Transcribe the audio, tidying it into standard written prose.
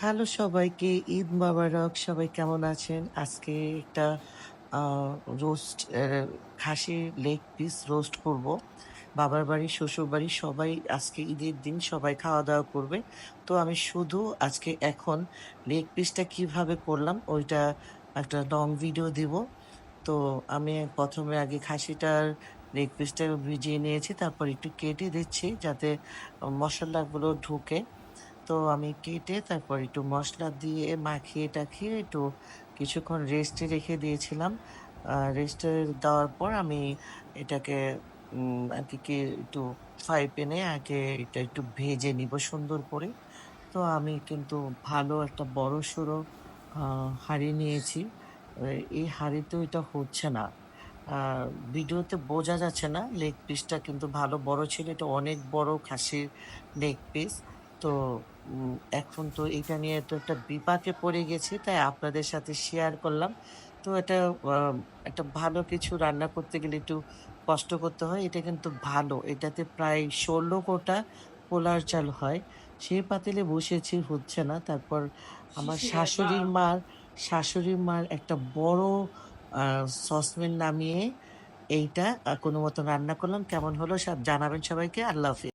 Hello সবাইকে, ঈদ মোবারক। সবাই কেমন আছেন? আজকে একটা আ রোস্ট খাসির লেগ পিস রোস্ট করব। বাবার বাড়ি, শ্বশুরবাড়ি সবাই আজকে ঈদের দিন সবাই খাওয়া-দাওয়া করবে। তো আমি শুধু আজকে এখন লেগ পিসটা কিভাবে করলাম ওইটা একটা লং ভিডিও দিব। তো আমি ১ম এ আগে খাসিটার লেগ পিসটা ভিজিয়ে নিয়েছি। তারপর একটু কেটে দিচ্ছি যাতে মসলাগুলো ঢুকে। তো আমি কেটে তারপর একটু মসলা দিয়ে মাখিয়ে-টাখিয়ে একটু কিছুক্ষণ রেস্টে রেখে দিয়েছিলাম। রেস্টে দেওয়ার পর আমি এটাকে আরকি একটু ফ্রাই প্যানে আগে এটা একটু ভেজে নিবো সুন্দর করে। তো আমি কিন্তু ভালো একটা বড়সড় আ হাঁড়ি নিয়েছি। এ এই হাঁড়িতেও এটা হচ্ছে না। আ ভিডিওতে বোঝা যাচ্ছে না। লেগ পিসটা কিন্তু ভালো বড় ছিল। এটা অনেক বড় খাসির লেগ পিস। তো এখন তো এটা নিয়ে তো একটা বিপাকে পড়ে গেছি। তাই আপনাদের সাথে শেয়ার করলাম। তো এটা আ একটা ভালো কিছু রান্না করতে গেলে একটু কষ্ট করতে হয়। এটা কিন্তু ভালো। এটাতে প্রায় ১৬ কোটা পোলার চাল হয়। সেই পাতিলে বসিয়েছি হচ্ছে না। তারপর আমার শাশুড়ির মার একটা বড় আ সসপ্যান নামিয়ে এইটা কোনমতে রান্না করলাম। কেমন হলো জানাবেন সবাইকে। আল্লাহ হাফেজ।